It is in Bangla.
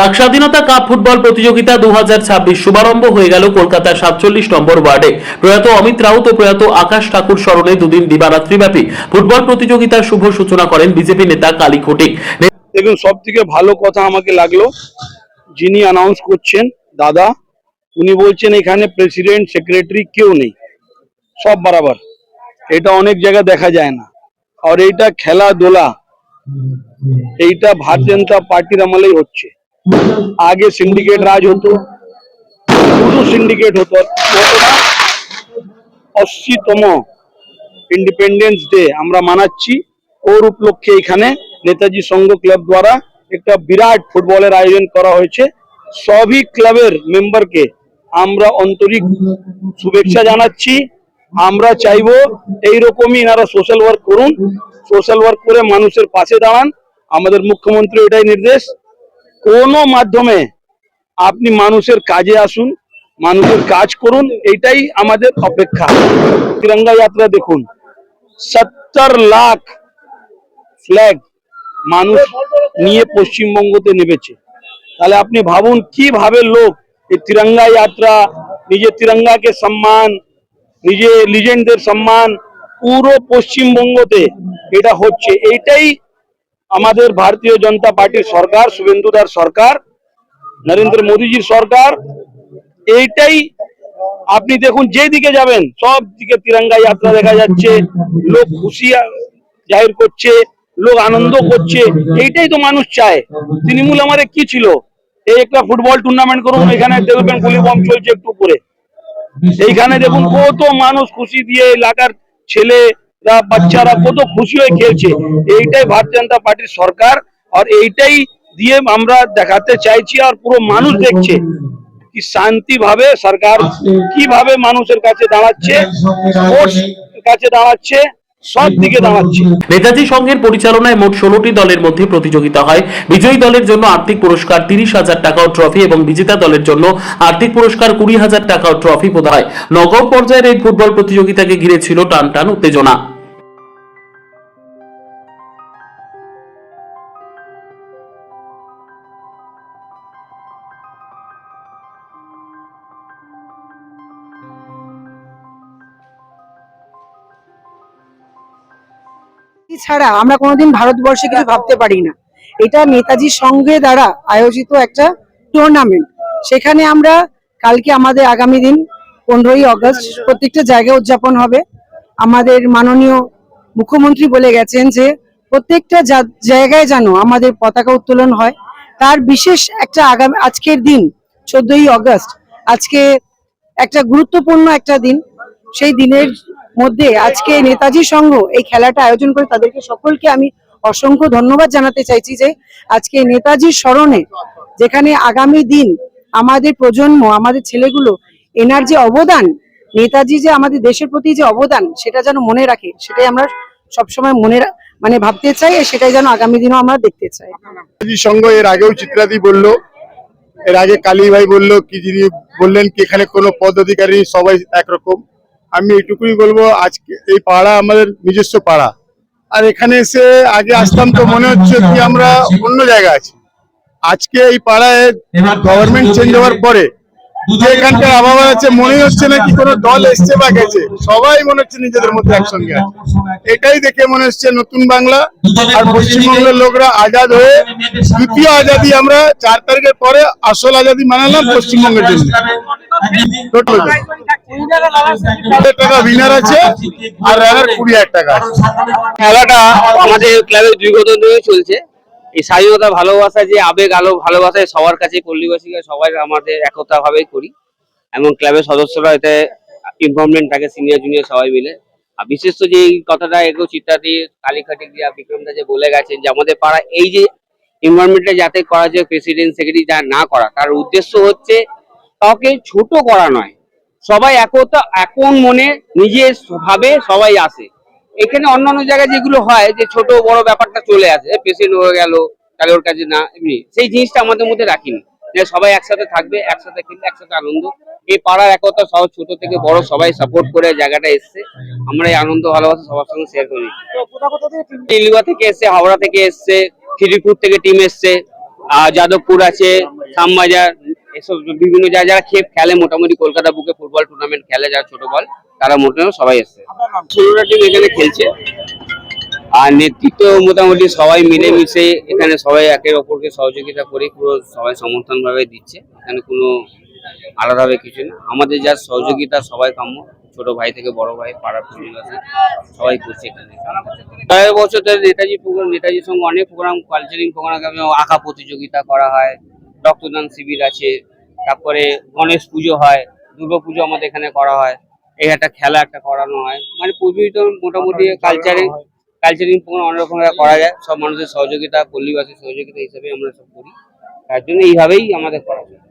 প্রাক স্বাধীনতা কাপ ফুটবল প্রতিযোগিতা 2026 শুভারম্ভ হয়ে গেল কলকাতার 47 নম্বর ওয়ার্ডে। প্রয়াত অমিত রাউত ও প্রয়াত আকাশ ঠাকুর স্মরণে দুদিন দিবারাত্রিব্যাপী ফুটবল প্রতিযোগিতার শুভ সূচনা করেন বিজেপি নেতা কালী ঘটিক। দেখুন, সব থেকে ভালো কথা আমাকে লাগলো যিনি অ্যানাউন্স করছেন দাদা, উনি বলছেন এখানে প্রেসিডেন্ট সেক্রেটারি কেউ নেই, সব বরাবর। এটা অনেক জায়গায় দেখা যায় না। আর এইটা খেলাধুলা, এইটা ভারতীয় জনতা পার্টির আমলেই হচ্ছে। আগে সিন্ডিকেট রাজ হতো, শুধু সিন্ডিকেট হতো না। 80তম ইন্ডিপেন্ডেন্স ডে আমরা মানাচ্ছি, ওর উপলক্ষে এখানে নেতাজি সংঘ ক্লাব দ্বারা একটা বিরাট ফুটবলের আয়োজন করা হয়েছে। সবই ক্লাবের মেম্বারকে আমরা আন্তরিক শুভেচ্ছা জানাচ্ছি। আমরা চাইবো এইরকমই এনারা সোশ্যাল ওয়ার্ক করুন, সোশ্যাল ওয়ার্ক করে মানুষের পাশে দাঁড়ান। আমাদের মুখ্যমন্ত্রী এটাই নির্দেশ, কোনো মাধ্যমে আপনি মানুষের কাজে আসুন, মানুষের কাজ করুন, এইটাই আমাদের অপেক্ষা। তিরঙ্গা যাত্রা দেখুন, 70 লাখ ফ্ল্যাগ মানুষ নিয়ে পশ্চিমবঙ্গতে নেমেছে। তাহলে আপনি ভাবুন কিভাবে লোক এই তিরঙ্গা যাত্রা, নিজের তিরঙ্গাকে সম্মান, নিজের লিজেন্ডদের সম্মান পুরো পশ্চিমবঙ্গতে এটা হচ্ছে। এইটাই আমাদের ভারতীয় জনতা পার্টির সরকার, শুভেন্দুদার সরকার, নরেন্দ্র মোদীজির সরকার। এইটাই আপনি দেখুন, যেদিকে যাবেন সব দিকে তিরঙ্গা যাত্রা দেখা যাচ্ছে, লোক খুশি জাহির করছে, লোক আনন্দ করছে। এইটাই তো মানুষ চায়। তৃণমূল আমাদের কি ছিল? এই একটা ফুটবল টুর্নামেন্ট করুন, এখানে দেখবেন গুলি বম চলছে একটু করে, এইখানে দেখুন কত মানুষ খুশি দিয়ে, এলাকার ছেলেরা বাচ্চারা কত খুশি হয়ে খেলছে। এইটাই ভারতীয় জনতা পার্টির সরকার, আর এইটাই দিয়ে আমরা দেখাতে চাইছি। আর পুরো মানুষ দেখছে কি শান্তি ভাবে সরকার কিভাবে মানুষের কাছে দাঁড়াচ্ছে, কাছে দাঁড়াচ্ছে, সব দিকে দাঁড়াচ্ছে। নেতাজি সংঘের পরিচালনায় মোট 16টি দলের মধ্যে প্রতিযোগিতা হয়। বিজয়ী দলের জন্য আর্থিক পুরস্কার 30,000 টাকা ও ট্রফি এবং বিজেতা দলের জন্য আর্থিক পুরস্কার 20,000 টাকা ও ট্রফি প্রদান হয়। নকআউট পর্যায়ের এই ফুটবল প্রতিযোগিতাকে ঘিরে ছিল টান উত্তেজনা। ছাড়া আমরা কোনোদিন ভারতবর্ষে কিছু ভাবতে পারি না। এটা নেতাজি সংঘে দ্বারা আয়োজিত একটা টুর্নামেন্ট। সেখানে আমরা কালকে আমাদের আগামী দিন 15ই আগস্ট প্রত্যেকটা জায়গায় উদযাপন হবে। আমাদের মাননীয় মুখ্যমন্ত্রী বলে গেছেন যে প্রত্যেকটা জায়গায় যেন আমাদের পতাকা উত্তোলন হয়। তার বিশেষ একটা আজকের দিন 14ই আগস্ট, আজকে একটা গুরুত্বপূর্ণ একটা দিন। সেই দিনের মধ্যে আজকে নেতাজি সংঘ এই খেলাটা আয়োজন করে তাদেরকে সকলকে আমি অসংখ্য ধন্যবাদ জানাতে চাইছি যে আজকে নেতাজির স্মরণে, যেখানে আগামী দিন আমাদের প্রজন্ম, আমাদের ছেলেগুলো এনার যে অবদান, নেতাজি যে আমাদের দেশের প্রতি যে অবদান, সেটা যেন মনে রাখে। সেটাই আমরা সবসময় মনে ভাবতে চাই, আর সেটাই যেন আগামী দিনও আমরা দেখতে চাই। নেতাজি সংঘ এর আগেও চিত্রাদি বললো, এর আগে কালী ভাই বললো কি, যিনি বললেন কি এখানে কোনো পদ অধিকারী, সবাই একরকম। আমি এটুকুই বলবো, আজকে এই পাড়া আমাদের নিজস্ব পাড়া, আর এখানে এসে আগে আসতাম তো মনে হচ্ছে কি আমরা অন্য জায়গায় আছি। আজকে এই পাড়ায় গভর্নমেন্ট চেঞ্জ হওয়ার পরে যে এখানকার আবহাওয়া আছে, মনে হচ্ছে না কি কোনো দল এসছে বা গেছে, সবাই মনে হচ্ছে নিজেদের মধ্যে একসঙ্গে আছে। এটাই দেখে মনে হচ্ছে নতুন বাংলা আর পশ্চিমবঙ্গের লোকরা আজাদ হয়ে দ্বিতীয় আজাদি, আমরা 4 তারিখের পরে আসল আজাদি মানালাম পশ্চিমবঙ্গের জন্য। টাকা উইনার আছে আর রানার 20,000 টাকা। খেলাটা আমাদের ক্লাবের দীর্ঘদিন ধরে চলছে। এই স্বাধীনতা ভালোবাসা, যে আবেগ আলো ভালোবাসায় সবার কাছে, পল্লীবাসীকে সবাই আমাদের একতা ভাবে করি, এবং ক্লাবের সদস্যরা এতে ইনভলভমেন্ট থাকে, সিনিয়র জুনিয়র সবাই মিলে। আর বিশেষ তো যে এই কথাটা একটু চিত্রাদি কালীঘাটে গিয়ে বিক্রমদা যে বলে গেছেন যে আমাদের পাড়া এই যে এনভায়রনমেন্টটা যাতে করা যায়, প্রেসিডেন্ট সেক্রেটারি যা না করা, তার উদ্দেশ্য হচ্ছে কাউকে ছোট করা নয়, সবাই একতা, এখন মনে নিজের ভাবে সবাই আসে। এখানে অন্যান্য জায়গায় যেগুলো হয় যে ছোট বড় ব্যাপারটা চলে আসে, পেশেন্ট হয়ে গেল তাহলে ওর কাছে না, এমনি সেই জিনিসটা আমাদের মধ্যে রাখিনি, যে সবাই একসাথে থাকবে, একসাথে খেলবে, একসাথে আনন্দ। এই পাড়ার একতা সব ছোট থেকে বড় সবাই সাপোর্ট করে জায়গাটা এসছে। আমরা এই আনন্দ ভালোবাসা সবার সঙ্গে শেয়ার করি। দিল্লিগড় থেকে এসছে, হাওড়া থেকে এসছে, খিদিরপুর থেকে টিম এসছে, যাদবপুর আছে, শ্যামবাজার, এসব বিভিন্ন জায়গায় যারা খেলে মোটামুটি কলকাতা বুকে ফুটবল টুর্নামেন্ট খেলে যারা ছোট বল, তারা মোটামুটি সবাই এসছে। 16টা টিম এখানে খেলছে, আর নেতৃত্ব মোটামুটি সবাই মিলেমিশে এখানে সবাই একের অপরকে সহযোগিতা করে পুরো সবাই সমর্থন ভাবে দিচ্ছে। এখানে কোনো আলাদাভাবে কিছু না, আমাদের যা সহযোগিতা সবাই কাম্য, ছোট ভাই থেকে বড় ভাই, পাড়ার প্রতিবেশী সবাই করছে এখানে। কয়েক বছর ধরে নেতাজির সঙ্গে অনেক প্রোগ্রাম, কালচারাল প্রোগ্রাম, আঁকা প্রতিযোগিতা করা হয়, রক্তদান শিবির আছে, তারপরে গণেশ পুজো হয়, দুর্গা পুজো আমাদের এখানে করা হয়, এই একটা খেলা একটা করানো হয়, মানে প্রতিযোগিতা মোটামুটি কালচারাল প্রোগ্রাম অনেক রকম করা যায়। সব মানুষের সহযোগিতা, পল্লীবাসীর সহযোগিতা হিসেবে আমরা সব করি, তার জন্য এইভাবেই আমাদের করা যায়।